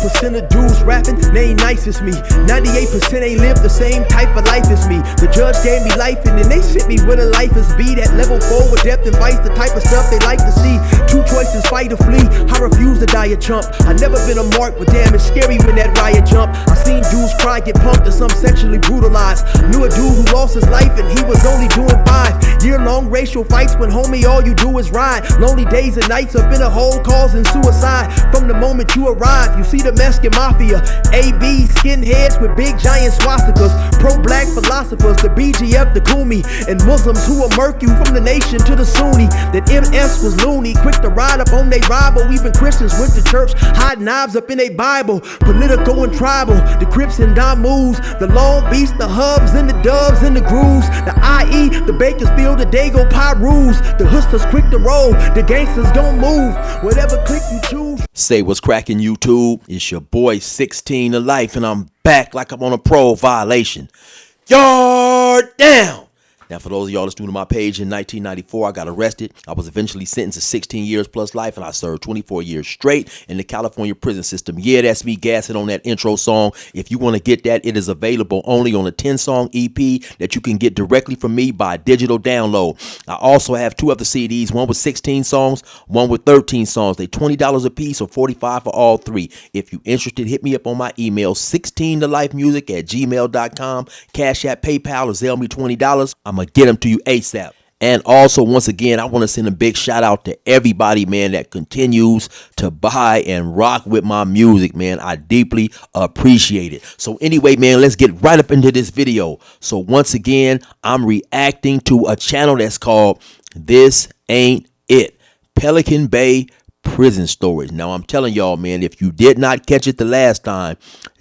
1% of dudes rapping, they ain't nice as me. 98% ain't live the same type of life as me. The judge gave me life and then they sent me where the life is be. That level 4 with depth and vice, the type of stuff they like to see. Two choices, fight or flee. I refuse to die a chump. I never been a mark, but damn, it's scary when that riot jump. I seen dudes cry, get punked, and some sexually brutalized. Knew a dude who lost his life and he was only doing 5 year-long racial fights when homie all you do is ride. Lonely days and nights up in a hole causing suicide. From the moment you arrive, you see the Mexican mafia, AB skinheads with big giant swastikas, pro-black philosophers, the BGF, the Kumi, and Muslims who will murk you from the nation to the Sunni. That MS was loony, quick to ride up on they rival. Even Christians went to church, hide knives up in they Bible. Political and tribal, the Crips and Damus, the Long Beach, the Hubs and the Dubs and the Grooves, the IE, the Bakersfield, the Dago Pyrus, the Hustlers quick to roll, the gangsters gon' move, whatever click you choose. Say what's cracking, YouTube? It's your boy 16 to life, and I'm back like I'm on a parole violation. Yard down! Now, for those of y'all that's new to my page, in 1994, I got arrested. I was eventually sentenced to 16 years plus life, and I served 24 years straight in the California prison system. Yeah, that's me gassing on that intro song. If you want to get that, it is available only on a 10-song EP that you can get directly from me by digital download. I also have 2 other CDs, one with 16 songs, one with 13 songs. They $20 a piece or $45 for all 3. If you're interested, hit me up on my email, 16tolifemusic@gmail.com. Cashapp, PayPal, or Zelle me $20. I'm going to get them to you ASAP. And also, once again, I want to send a big shout out to everybody, man, that continues to buy and rock with my music, man. I deeply appreciate it. So anyway, man, let's get right up into this video. So once again, I'm reacting to a channel that's called This Ain't It, Pelican Bay Prison Stories. Now, I'm telling y'all, man, if you did not catch it the last time,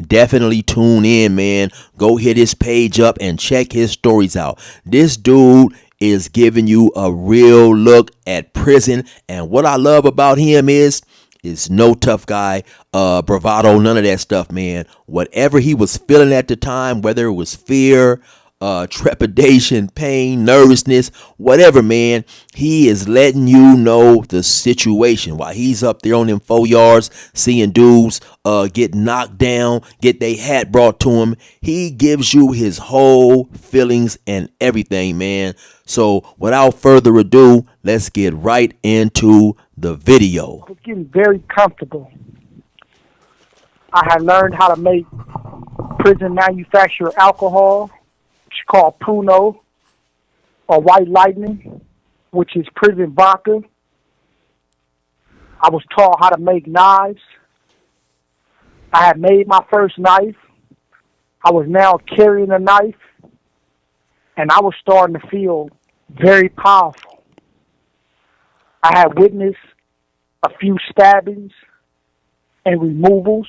definitely tune in, man. Go hit his page up and check his stories out. This dude is giving you a real look at prison, and what I love about him is no tough guy, bravado, none of that stuff, man. Whatever he was feeling at the time, whether it was fear, trepidation, pain, nervousness, whatever, man, he is letting you know the situation while he's up there on them 4 yards seeing dudes get knocked down, get their hat brought to him. He gives you his whole feelings and everything, man. So without further ado, let's get right into the video. I was getting very comfortable. I had learned how to make prison manufactured alcohol, which is called Pruno, or White Lightning, which is prison vodka. I was taught how to make knives. I had made my first knife. I was now carrying a knife, and I was starting to feel very powerful. I had witnessed a few stabbings and removals.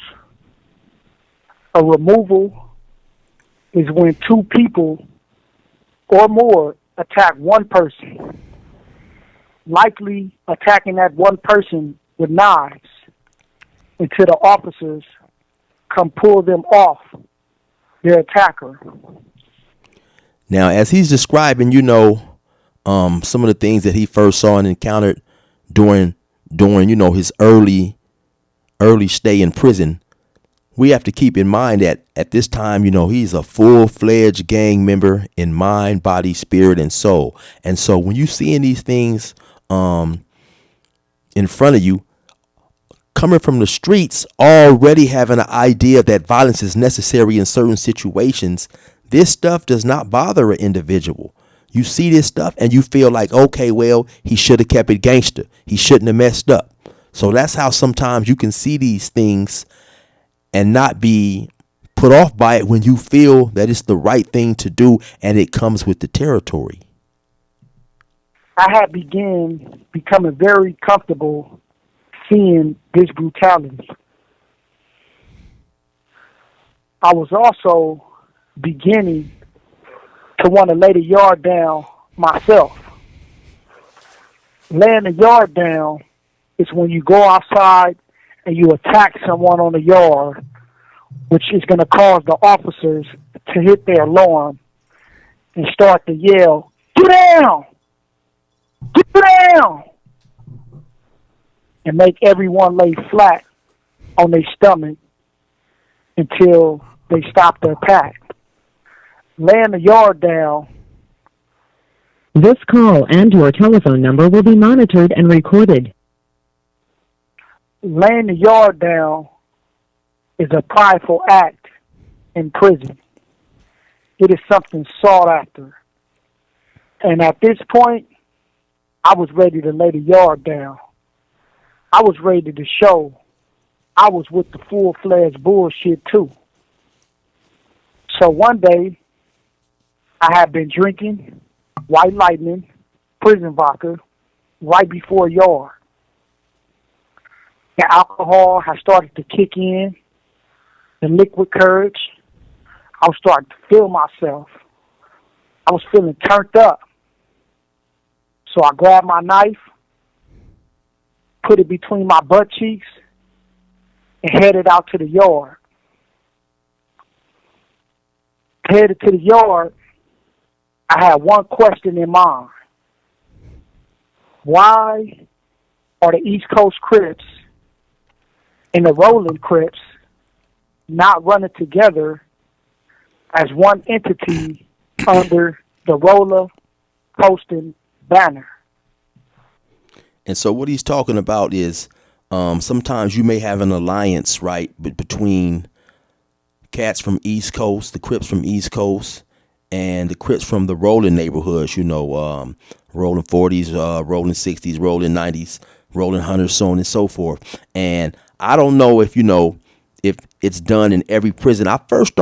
A removal is when 2 people or more attack one person, likely attacking that one person with knives, until the officers come pull them off their attacker. Now, as he's describing, some of the things that he first saw and encountered during his early stay in prison, we have to keep in mind that at this time, he's a full-fledged gang member in mind, body, spirit, and soul. And so when you seeing these things in front of you, coming from the streets, already having an idea that violence is necessary in certain situations, this stuff does not bother an individual. You see this stuff and you feel like, okay, well, he should have kept it gangster. He shouldn't have messed up. So that's how sometimes you can see these things and not be put off by it when you feel that it's the right thing to do and it comes with the territory. I had begun becoming very comfortable seeing this brutality. I was also beginning to want to lay the yard down myself. Laying the yard down is when you go outside and you attack someone on the yard, which is going to cause the officers to hit their alarm and start to yell, "Get down! Get down!" and make everyone lay flat on their stomach until they stopped the attack. Laying the yard down. This call and your telephone number will be monitored and recorded. Laying the yard down is a prideful act in prison. It is something sought after. And at this point, I was ready to lay the yard down. I was ready to show I was with the full-fledged bullshit too. So one day, I had been drinking White Lightning, prison vodka, right before yard. The alcohol had started to kick in, the liquid courage. I was starting to feel myself. I was feeling turned up. So I grabbed my knife, put it between my butt cheeks, and headed out to the yard. Headed to the yard, I had one question in mind. Why are the East Coast Crips and the Rolling Crips not running together as one entity under the roller coasting banner? And so what he's talking about is sometimes you may have an alliance, right, between cats from East Coast, the Crips from East Coast, and the Crips from the rolling neighborhoods, rolling 40s, rolling 60s, rolling 90s, rolling 100s, so on and so forth. And I don't know if if it's done in every prison. I first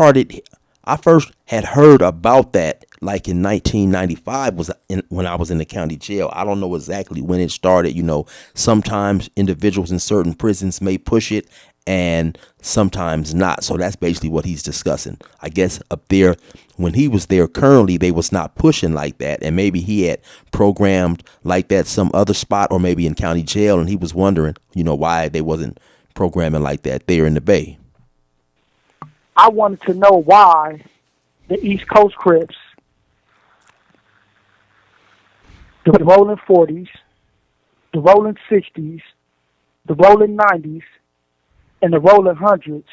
had heard about that like in 1995 when I was in the county jail. I don't know exactly when it started. Sometimes individuals in certain prisons may push it and sometimes not. So that's basically what he's discussing. I guess up there when he was there currently, they was not pushing like that. And maybe he had programmed like that some other spot or maybe in county jail. And he was wondering, why they wasn't programming like that there in the Bay. I wanted to know why the East Coast Crips, the rolling 40s, the rolling 60s, the rolling 90s, and the rolling 100s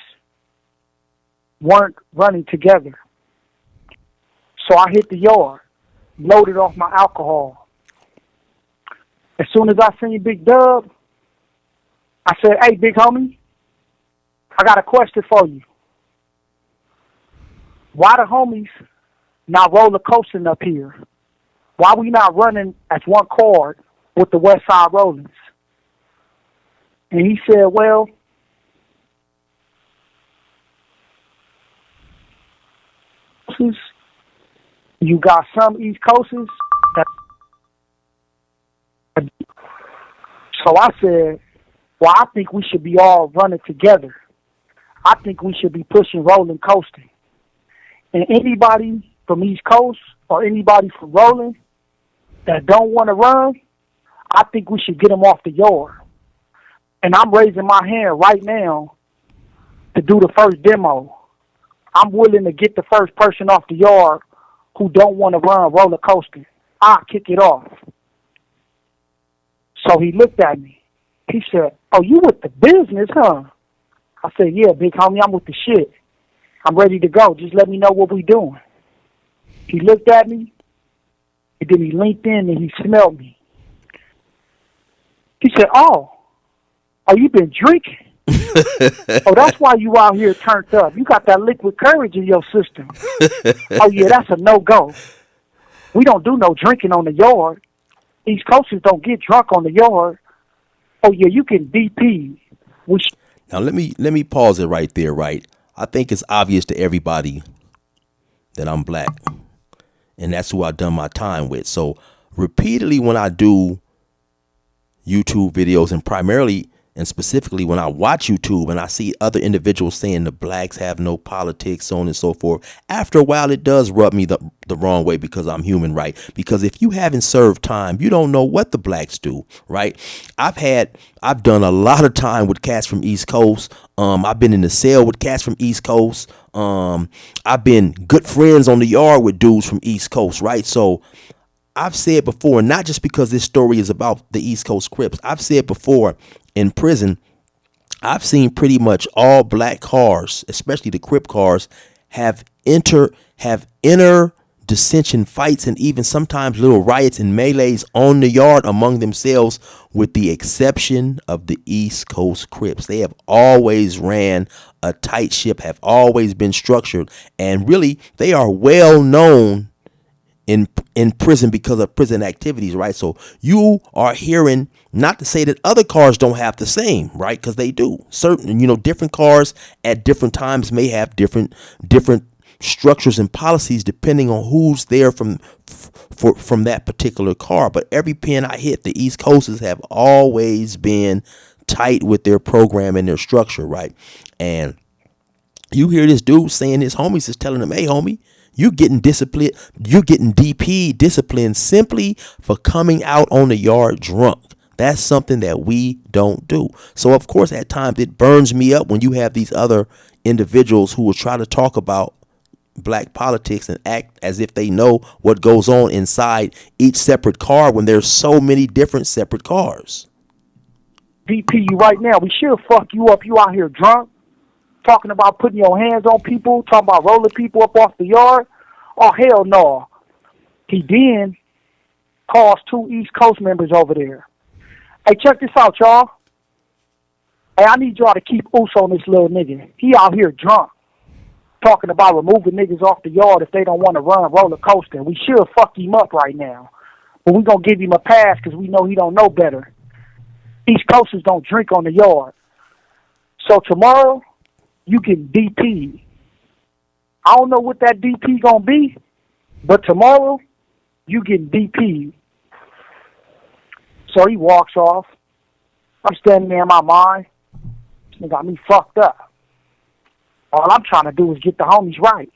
weren't running together. So I hit the yard, loaded off my alcohol. As soon as I seen Big Dub, I said, "Hey, big homie, I got a question for you. Why the homies not roller coasting up here? Why we not running as one card with the West Side Rollins?" And he said, "Well, you got some East Coasters that..." So I said, "Well, I think we should be all running together. I think we should be pushing rolling coasting. And anybody from East Coast or anybody from rolling that don't want to run, I think we should get them off the yard. And I'm raising my hand right now to do the first demo. I'm willing to get the first person off the yard who don't want to run roller coaster. I'll kick it off." So he looked at me. He said, "Oh, you with the business, huh?" I said, "Yeah, big homie, I'm with the shit. I'm ready to go. Just let me know what we doing." He looked at me, and then he leaned in and he smelled me. He said, "Oh, you been drinking? Oh, that's why you out here turned up. You got that liquid courage in your system. Oh, yeah, that's a no-go. We don't do no drinking on the yard. East Coasters don't get drunk on the yard. Oh, yeah, you can DP." Now, let me pause it right there, right? I think it's obvious to everybody that I'm black, and that's who I've done my time with. So repeatedly when I do YouTube videos, and primarily and specifically when I watch YouTube and I see other individuals saying the blacks have no politics, so on and so forth, after a while it does rub me the wrong way because I'm human, right? Because if you haven't served time, you don't know what the blacks do, right? I've done a lot of time with cats from East Coast. I've been in the cell with cats from East Coast. I've been good friends on the yard with dudes from East Coast, right? So I've said before, not just because this story is about the East Coast Crips, I've said before in prison, I've seen pretty much all black cars, especially the Crip cars, have inner dissension fights and even sometimes little riots and melees on the yard among themselves, with the exception of the East Coast Crips. They have always ran a tight ship, have always been structured, and really they are well known in prison because of prison activities, right? So you are hearing, not to say that other cars don't have the same, right? Because they do. Certain, different cars at different times may have different structures and policies depending on who's there from that particular car. But every pen I hit, the East Coasters have always been tight with their program and their structure, right? And you hear this dude saying his homies is telling him, "Hey, homie, you getting disciplined, you getting DP disciplined simply for coming out on the yard drunk." That's something that we don't do. So of course, at times it burns me up when you have these other individuals who will try to talk about black politics and act as if they know what goes on inside each separate car when there's so many different separate cars. DP you right now. We should fuck you up. You out here drunk, talking about putting your hands on people, talking about rolling people up off the yard. Oh, hell no. He then calls 2 East Coast members over there. Hey, check this out, y'all. Hey, I need y'all to keep us on this little nigga. He out here drunk, talking about removing niggas off the yard if they don't want to run roller coaster. We should fuck him up right now. But we going to give him a pass because we know he don't know better. East Coasters don't drink on the yard. So tomorrow, you get DP. I don't know what that DP gonna be, but tomorrow you get DP. So he walks off. I'm standing there in my mind. This nigga got me fucked up. All I'm trying to do is get the homies right.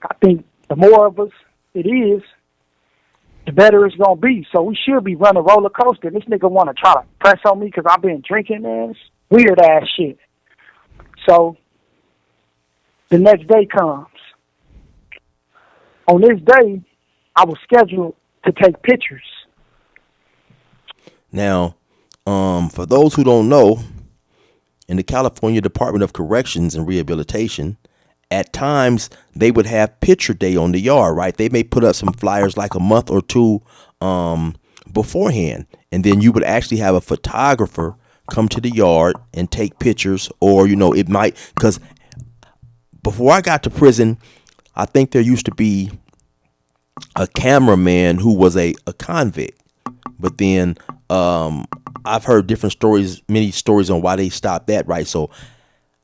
I think the more of us it is, the better it's gonna be. So we should be running roller coaster. This nigga wanna try to press on me because I've been drinking, man. It's weird ass shit. So the next day comes. On this day, I was scheduled to take pictures. Now, for those who don't know, in the California Department of Corrections and Rehabilitation, at times they would have picture day on the yard, right? They may put up some flyers like a month or two beforehand, and then you would actually have a photographer come to the yard and take pictures, or it might, because before I got to prison, I think there used to be a cameraman who was a convict. But then I've heard different stories, many stories on why they stopped that, right? So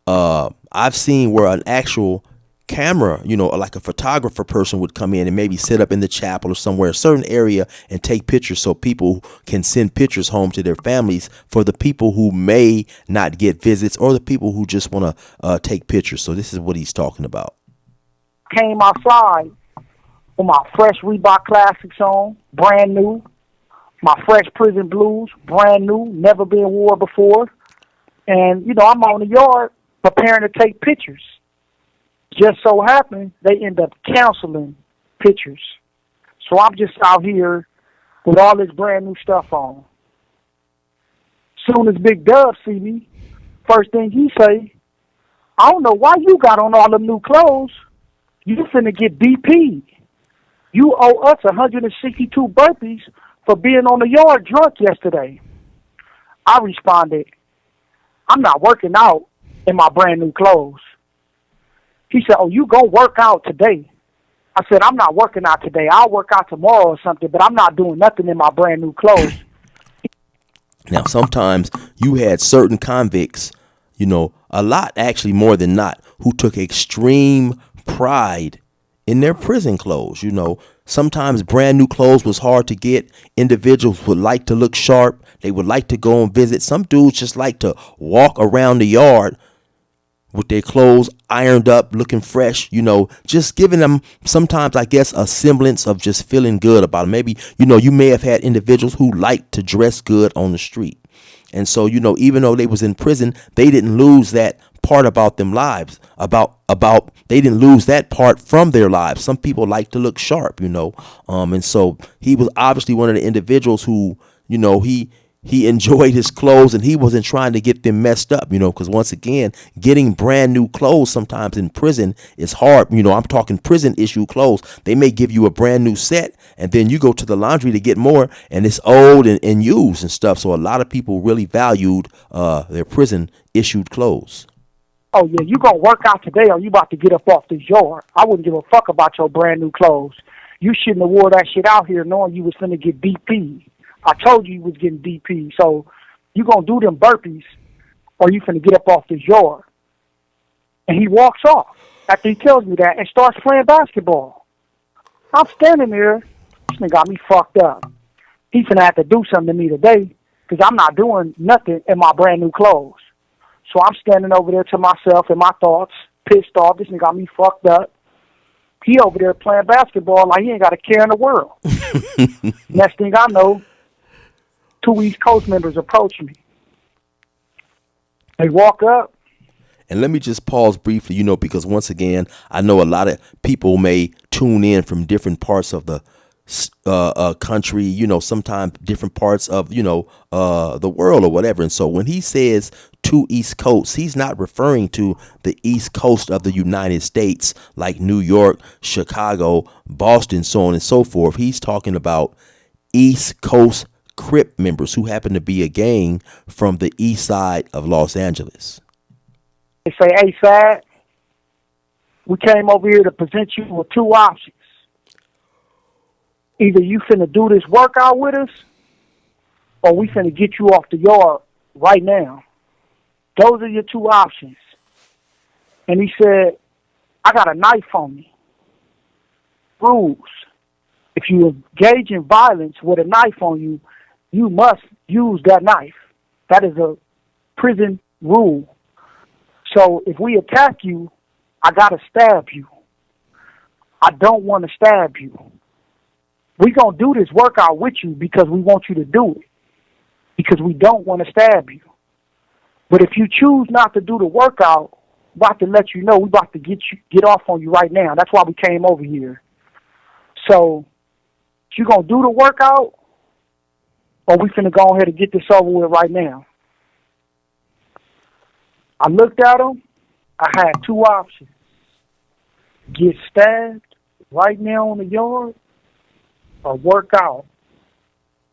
I've seen where an actual camera, like a photographer person would come in and maybe sit up in the chapel or somewhere, a certain area, and take pictures so people can send pictures home to their families for the people who may not get visits or the people who just want to take pictures. So this is what he's talking about. Came outside with my fresh Reebok Classics on, brand new. My fresh Prison Blues, brand new, never been worn before. And, I'm on the yard preparing to take pictures. Just so happened, they end up canceling pictures. So I'm just out here with all this brand new stuff on. Soon as Big Dub see me, first thing he say, "I don't know why you got on all them new clothes. You finna get DP. You owe us 162 burpees for being on the yard drunk yesterday." I responded, "I'm not working out in my brand new clothes." He said, "Oh, you go work out today." I said, "I'm not working out today. I'll work out tomorrow or something, but I'm not doing nothing in my brand new clothes." Now, sometimes you had certain convicts, a lot actually more than not, who took extreme pride in their prison clothes. Sometimes brand new clothes was hard to get. Individuals would like to look sharp. They would like to go and visit. Some dudes just like to walk around the yard with their clothes ironed up, looking fresh, just giving them sometimes, I guess, a semblance of just feeling good about it. Maybe, you may have had individuals who like to dress good on the street. And so, even though they was in prison, they didn't lose that part about them lives, about they didn't lose that part from their lives. Some people like to look sharp, and so he was obviously one of the individuals who, he enjoyed his clothes and he wasn't trying to get them messed up, because once again, getting brand new clothes sometimes in prison is hard. I'm talking prison issue clothes. They may give you a brand new set and then you go to the laundry to get more and it's old and used and stuff. So a lot of people really valued their prison issued clothes. Oh, yeah, you going to work out today or you about to get up off this yard. I wouldn't give a fuck about your brand new clothes. You shouldn't have wore that shit out here knowing you was finna get DP. I told you was getting DP, so you gonna do them burpees or you finna get up off this yard. And he walks off after he tells me that and starts playing basketball. I'm standing there, this nigga got me fucked up. He finna have to do something to me today because I'm not doing nothing in my brand new clothes. So I'm standing over there to myself in my thoughts, pissed off. This nigga got me fucked up. He over there playing basketball like he ain't got a care in the world. Next thing I know, 2 East Coast members approach me. They walk up. And let me just pause briefly, because once again, I know a lot of people may tune in from different parts of the country, sometimes different parts of, the world or whatever. And so when he says 2 East Coasts, he's not referring to the East Coast of the United States like New York, Chicago, Boston, so on and so forth. He's talking about East Coast Crip members who happen to be a gang from the east side of Los Angeles. They say, hey, Fad, we came over here to present you with two options. Either you finna do this workout with us or we finna get you off the yard right now. Those are your two options. And he said, I got a knife on me. Rules. If you engage in violence with a knife on you, you must use that knife. That is a prison rule. So if we attack you, I got to stab you. I don't want to stab you. We're going to do this workout with you because we want you to do it. Because we don't want to stab you. But if you choose not to do the workout, we're about to let you know we're about to get off on you right now. That's why we came over here. So you going to do the workout or we finna go ahead and get this over with right now? I looked at him. I had two options. Get stabbed right now on the yard or work out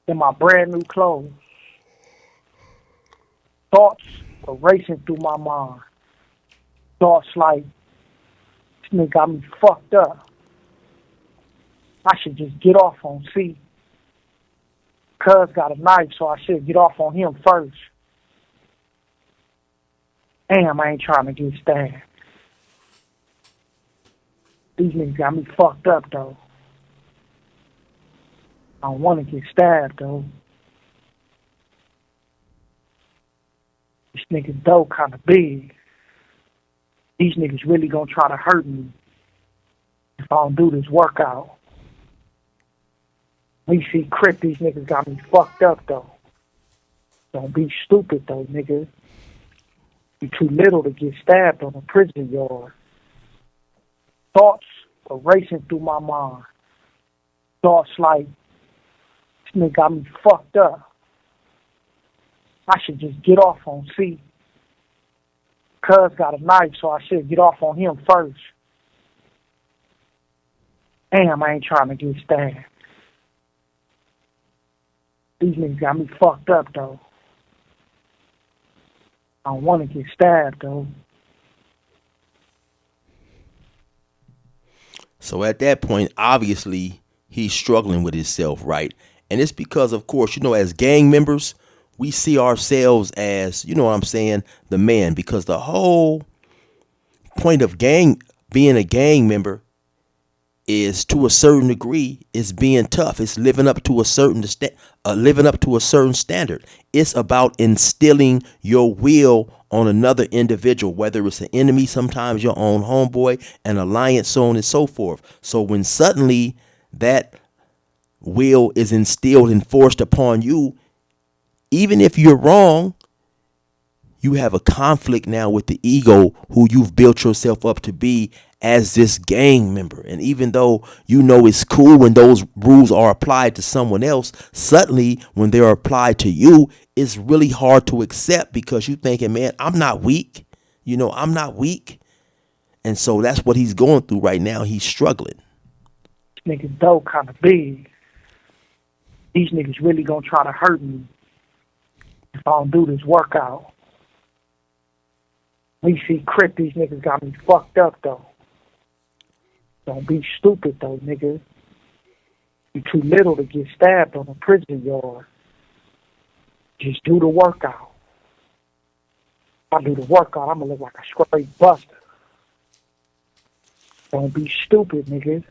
in my brand new clothes. Thoughts were racing through my mind. Thoughts like, this nigga got me fucked up. I should just get off on C. Cuz got a knife, so I should get off on him first. Damn, I ain't trying to get stabbed. These niggas got me fucked up, though. I don't want to get stabbed, though. This nigga's dough kind of big. These niggas really gonna try to hurt me if I don't do this workout. We see Crip, these niggas got me fucked up, though. Don't be stupid, though, nigga. You too little to get stabbed on a prison yard. Thoughts are racing through my mind. Thoughts like, this nigga got me fucked up. I should just get off on C. Cuz got a knife, so I should get off on him first. Damn, I ain't trying to get stabbed. These niggas got me fucked up, though. I don't want to get stabbed, though. So at that point, obviously, he's struggling with himself, right? And it's because, of course, as gang members, we see ourselves as, what I'm saying, the man. Because the whole point of being a gang member is, to a certain degree, is being tough. It's living up to a certain standard. It's about instilling your will on another individual, whether it's an enemy, sometimes your own homeboy, an alliance, so on and so forth. So when suddenly that will is instilled and forced upon you, even if you're wrong, you have a conflict now with the ego who you've built yourself up to be as this gang member. And even though you know it's cool when those rules are applied to someone else, suddenly when they're applied to you, it's really hard to accept because you're thinking, man, I'm not weak. I'm not weak. And so that's what he's going through right now. He's struggling. Niggas dough kind of big. These niggas really gonna try to hurt me if I don't do this workout. We see Crip, these niggas got me fucked up though. Don't be stupid though, nigga. You too little to get stabbed on a prison yard. Just do the workout. If I do the workout, I'm gonna look like a straight buster. Don't be stupid, nigga.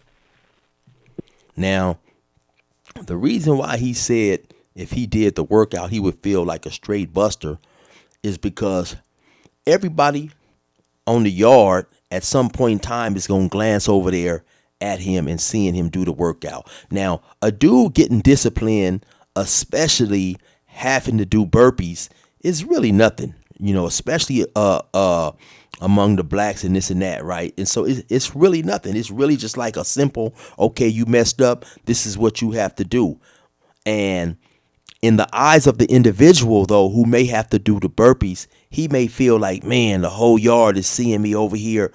Now, the reason why he said if he did the workout, he would feel like a straight buster is because everybody on the yard at some point in time is going to glance over there at him and seeing him do the workout. Now, a dude getting disciplined, especially having to do burpees, is really nothing, especially among the blacks and this and that, right? And so it's really nothing. It's really just like a simple, okay, you messed up, this is what you have to do. And in the eyes of the individual, though, who may have to do the burpees, he may feel like, man, the whole yard is seeing me over here,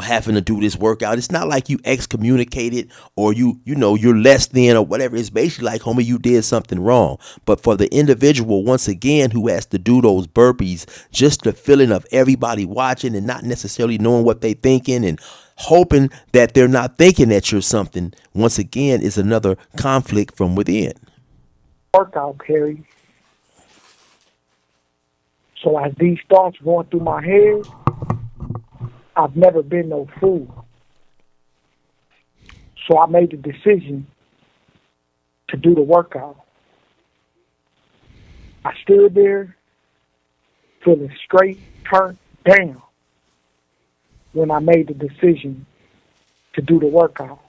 having to do this workout. It's not like you excommunicated or you're less than or whatever. It's basically like, homie, you did something wrong. But for the individual, once again, who has to do those burpees, just the feeling of everybody watching and not necessarily knowing what they thinking and hoping that they're not thinking that you're something, once again, is another conflict from within. Workout, Perry. So as these thoughts going through my head, I've never been no fool. So I made the decision to do the workout. I stood there feeling straight turned down when I made the decision to do the workout.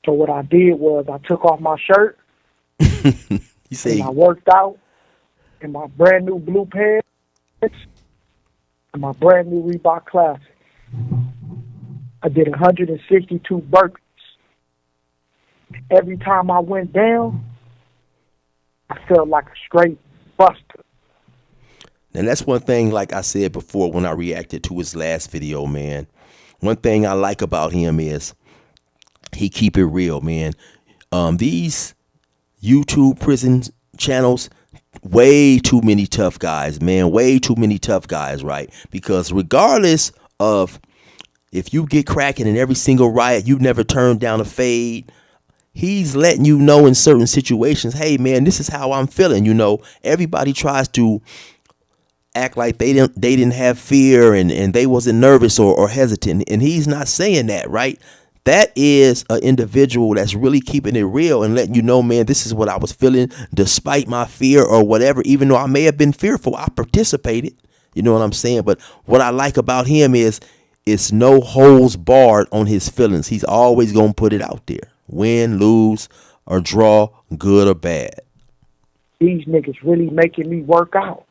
So what I did was I took off my shirt and I worked out in my brand new blue pants and my brand new Reebok Classics. I did 162 burpees. Every time I went down, I felt like a straight buster. And that's one thing, like I said before when I reacted to his last video, man. One thing I like about him is he keep it real, man. These YouTube prison channels, way too many tough guys, man. Way too many tough guys, right? Because regardless of if you get cracking in every single riot, you never turn down a fade. He's letting you know in certain situations, hey, man, this is how I'm feeling. Everybody tries to act like they didn't have fear and they wasn't nervous or hesitant. And he's not saying that, right? That is an individual that's really keeping it real and letting you know, man, this is what I was feeling despite my fear or whatever. Even though I may have been fearful, I participated. You know what I'm saying? But what I like about him is it's no holds barred on his feelings. He's always going to put it out there. Win, lose, or draw, good or bad. These niggas really making me work out.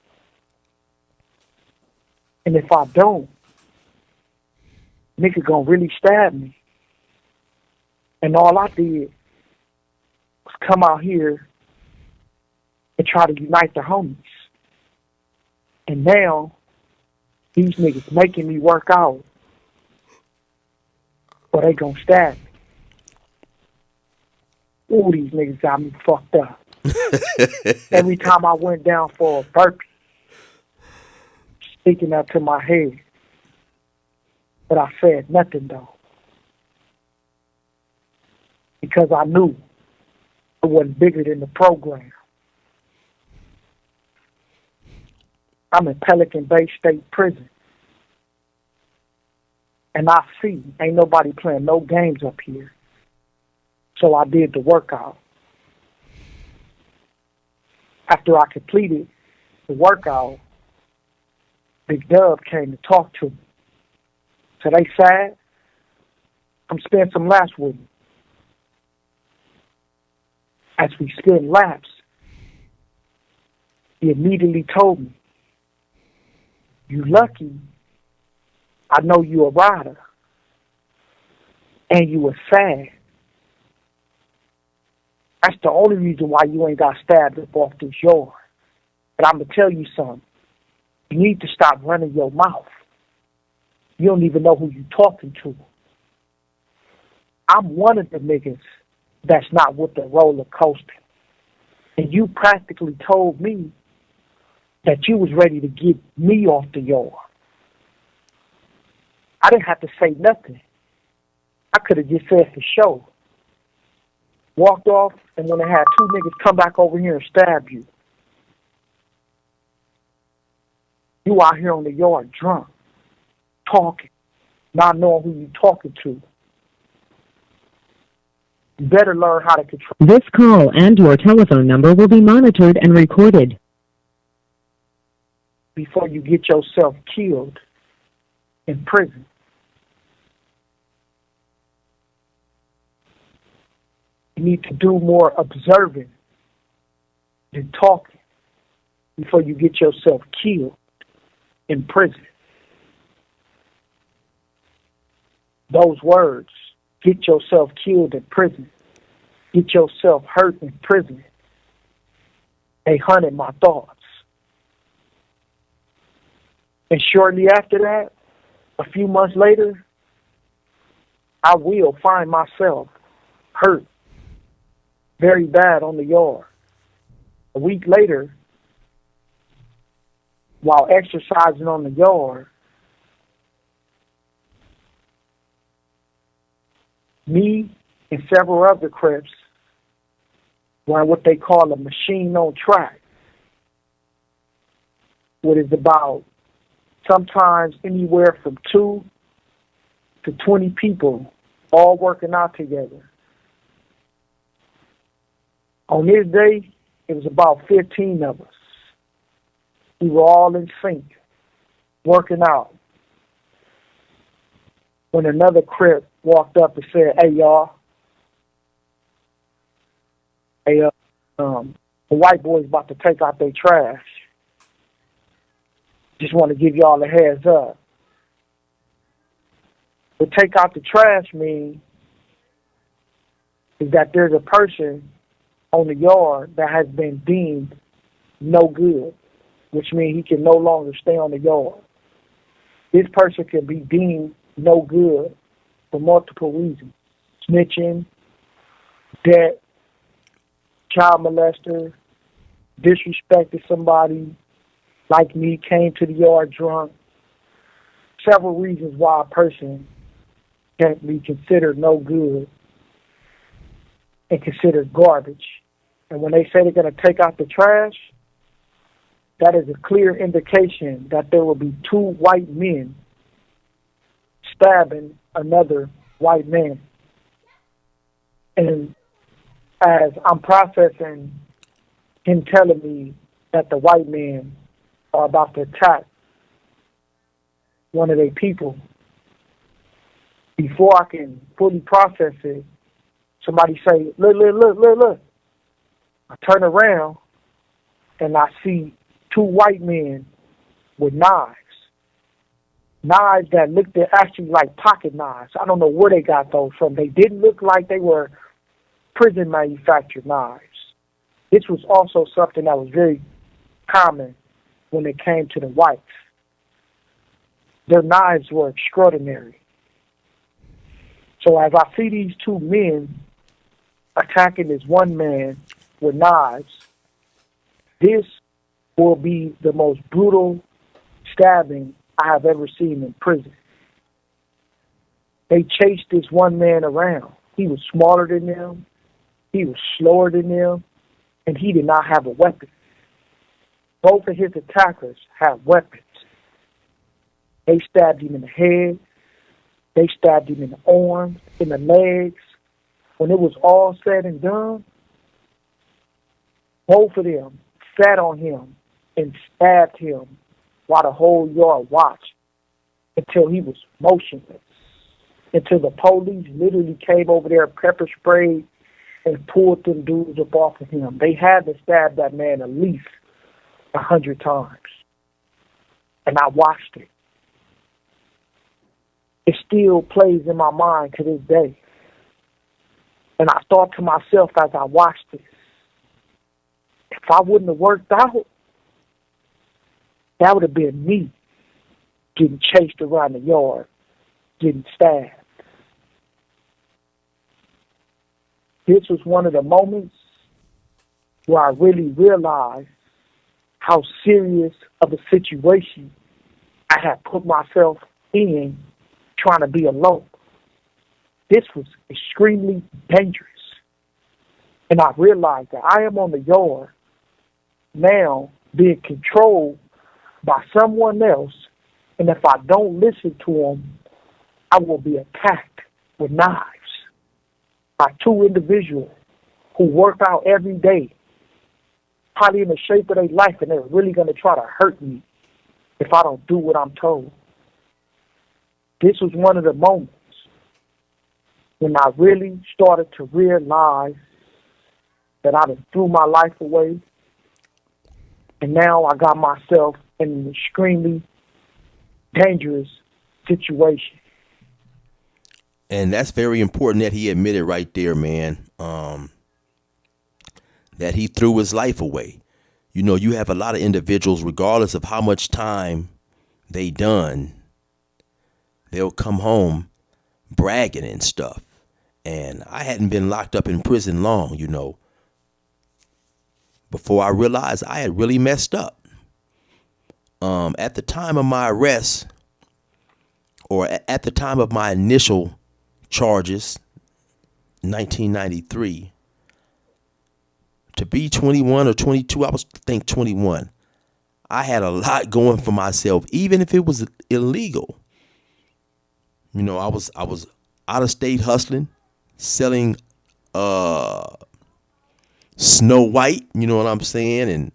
And if I don't, nigga gonna really stab me. And all I did was come out here and try to unite the homies. And now, these niggas making me work out, or they gonna stab me. Ooh, these niggas got me fucked up. Every time I went down for a burpee, speaking up to my head, but I said nothing though. Because I knew it wasn't bigger than the program. I'm in Pelican Bay State Prison. And I see ain't nobody playing no games up here. So I did the workout. After I completed the workout, Big Dub came to talk to me. So they sad. Come spend some laps with me. As we spend laps, He immediately told me, "You lucky. I know you a rider. And you were sad. That's the only reason why you ain't got stabbed up off this yard. But I'm going to tell you something. You need to stop running your mouth. You don't even know who you talking to. I'm one of the niggas that's not with the roller coaster. And you practically told me that you was ready to get me off the yard. I didn't have to say nothing. I could have just said for sure. Walked off, and when I had two niggas come back over here and stab you. You out here on the yard drunk, talking, not knowing who you talking to. You better learn how to control. This call and your telephone number will be monitored and recorded. Before you get yourself killed in prison. You need to do more observing than talking before you get yourself killed in prison. Those words, get yourself killed in prison, get yourself hurt in prison, they haunted my thoughts. And shortly after that, a few months later, I will find myself hurt very bad on the yard. A week later, while exercising on the yard, me and several other Crips were on what they call a machine on track, what is about sometimes anywhere from 2 to 20 people all working out together. On this day, it was about 15 of us. We were all in sync, working out. When another Crip walked up and said, "Hey, y'all, the white boys about to take out their trash. Just want to give y'all a heads up." What take out the trash means is that there's a person on the yard that has been deemed no good, which means he can no longer stay on the yard. This person can be deemed no good for multiple reasons: snitching, debt, child molester, disrespected somebody like me, came to the yard drunk. Several reasons why a person can be considered no good and considered garbage. And when they say they're going to take out the trash, that is a clear indication that there will be 2 white men stabbing another white man. And as I'm processing him telling me that the white men are about to attack one of their people, before I can fully process it, somebody say, look. I turn around and I see 2 white men with knives. Knives that looked actually like pocket knives. I don't know where they got those from. They didn't look like they were prison manufactured knives. This was also something that was very common when it came to the whites. Their knives were extraordinary. So as I see these 2 men attacking this one man with knives, this will be the most brutal stabbing I have ever seen in prison. They chased this one man around. He was smaller than them, he was slower than them, and he did not have a weapon. Both of his attackers had weapons. They stabbed him in the head, they stabbed him in the arms, in the legs. When it was all said and done, both of them sat on him and stabbed him while the whole yard watched until he was motionless. Until the police literally came over there, pepper sprayed, and pulled them dudes up off of him. They had to stab that man at least 100 times. And I watched it. It still plays in my mind to this day. And I thought to myself as I watched it, if I wouldn't have worked out, that would have been me getting chased around the yard, getting stabbed. This was one of the moments where I really realized how serious of a situation I had put myself in trying to be alone. This was extremely dangerous. And I realized that I am on the yard now being controlled by someone else, and if I don't listen to them, I will be attacked with knives by two individuals who work out every day, probably in the shape of their life, and they're really going to try to hurt me if I don't do what I'm told. This was one of the moments when I really started to realize that I done threw my life away, and now I got myself in an extremely dangerous situation. And that's very important that he admitted right there, man, that he threw his life away. You know, you have a lot of individuals, regardless of how much time they done, they'll come home bragging and stuff. And I hadn't been locked up in prison long, you know, before I realized I had really messed up. At the time of my arrest, or at the time of my initial charges, 1993, to be 21 or 22, I was, I think, 21. I had a lot going for myself, even if it was illegal. You know, I was out of state hustling, selling Snow White, you know what I'm saying? And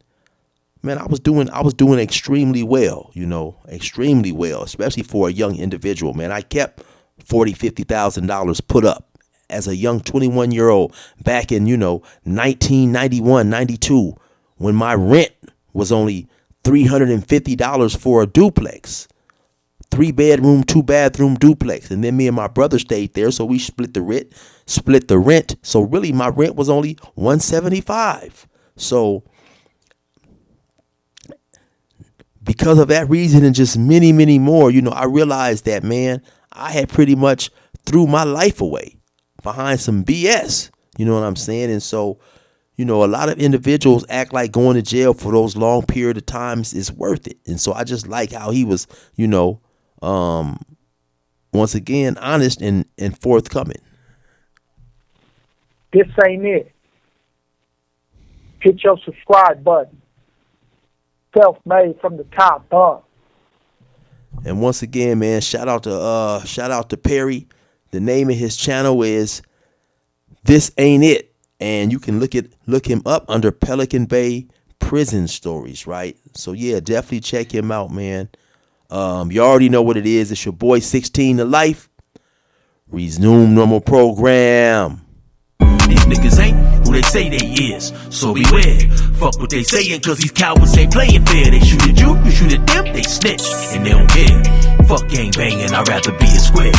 man, I was doing extremely well, you know, extremely well, especially for a young individual, man. I kept $40,000, $50,000 put up as a young 21-year-old back in, you know, 1991, 92, when my rent was only $350 for a duplex, 3-bedroom, 2-bathroom duplex. And then me and my brother stayed there, so we split the rent. So really my rent was only $175. So because of that reason and just many, many more, you know, I realized that, man, I had pretty much threw my life away behind some BS. You know what I'm saying? And so, you know, a lot of individuals act like going to jail for those long period of times is worth it. And so I just like how he was, you know, once again, honest and forthcoming. This ain't it. Hit your subscribe button. Self-made from the top up. And once again, man, shout out to Perry. The name of his channel is This Ain't It, and you can look him up under Pelican Bay Prison Stories, right? So yeah, definitely check him out, man. You already know what it is. It's your boy 16 to Life. Resume normal program. These niggas ain't who they say they is, so beware. Fuck what they sayin', cause these cowards ain't playin' fair. They shoot at you, you shoot at them, they snitch, and they don't care. Fuck gang bangin', I'd rather be a square.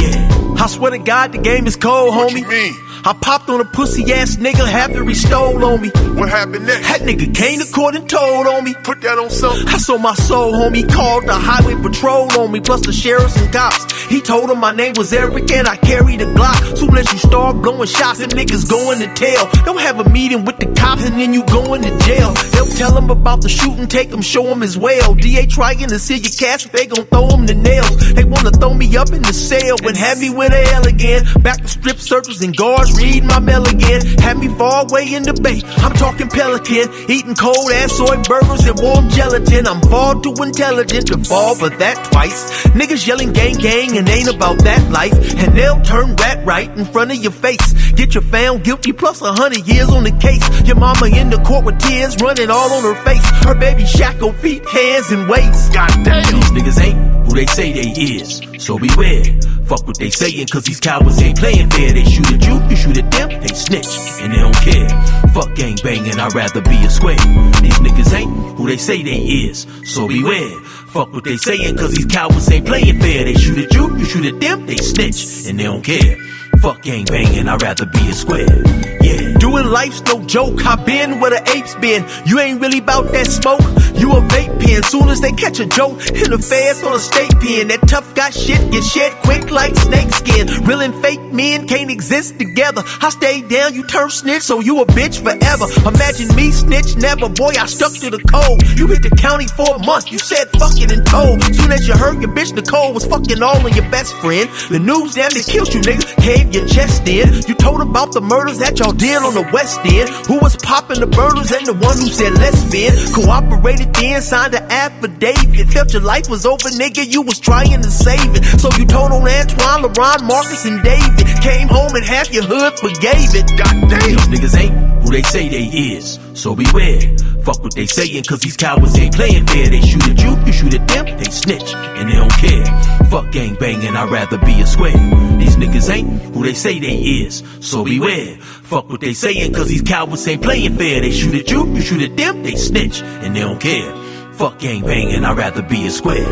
Yeah. I swear to God, the game is cold, homie. What you mean? I popped on a pussy ass nigga after he stole on me. What happened next? That nigga came to court and told on me. Put that on something. I sold my soul, homie. Called the highway patrol on me, plus the sheriffs and cops. He told him my name was Eric and I carried a Glock. Soon as you start blowing shots, them niggas going to tell. Don't have a meeting with the cops and then you going to jail. They'll tell him about the shooting, take him, show him his well. DA trying to see your cash, they gon' throw him the nails. They wanna throw me up in the cell and have me with a L again. Back to strip searchers and guards, read my mail again. Had me far away in the bay, I'm talking Pelican. Eating cold ass soy burgers and warm gelatin. I'm far too intelligent to fall for that twice. Niggas yelling gang gang and ain't about that life. And they'll turn rat right in front of your face. Get you found guilty plus 100 years on the case. Your mama in the court with tears running all on her face. Her baby shackled feet, hands and waist. Goddamn. These niggas ain't who they say they is. So beware, fuck what they sayin', cause these cowards ain't playing fair. They shoot at you shoot at them, they snitch, and they don't care. Fuck gang banging, I'd rather be a square. These niggas ain't who they say they is. So beware, fuck what they sayin', cause these cowards ain't playing fair. They shoot at you shoot at them, they snitch, and they don't care. Fuck gang banging, I'd rather be a square. Yeah. Doing life's no joke, I been where the apes been. You ain't really bout that smoke, you a vape pen. Soon as they catch a joke, in the feds on a state pen. That tough guy shit get shed quick like snake skin. Real and fake men can't exist together. I stay down, you turn snitch, so you a bitch forever. Imagine me snitch never, boy, I stuck to the code. You hit the county for a month, you said fucking and told. Soon as you heard your bitch Nicole was fucking all of your best friend, the news damn they killed you niggas, caved your chest in. You told about the murders that y'all did on the west end. Who was popping the burners and the one who said lesbian. Cooperated then, signed an affidavit. Felt your life was over, nigga, you was trying to save it. So you told on Antoine, LeBron, Marcus, and David. Came home and half your hood forgave it. Goddamn, these niggas ain't who they say they is. So beware, fuck what they sayin', cause these cowards ain't playing fair. They shoot at you shoot at them, they snitch, and they don't care. Fuck gang banging, I'd rather be a square. These niggas ain't who they say they is. So beware, fuck what they sayin', cause these cowards ain't playing fair. They shoot at you shoot at them, they snitch, and they don't care. Fuck gang banging, I'd rather be a square.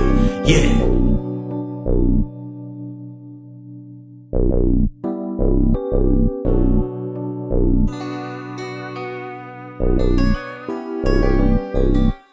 Yeah. Thank you.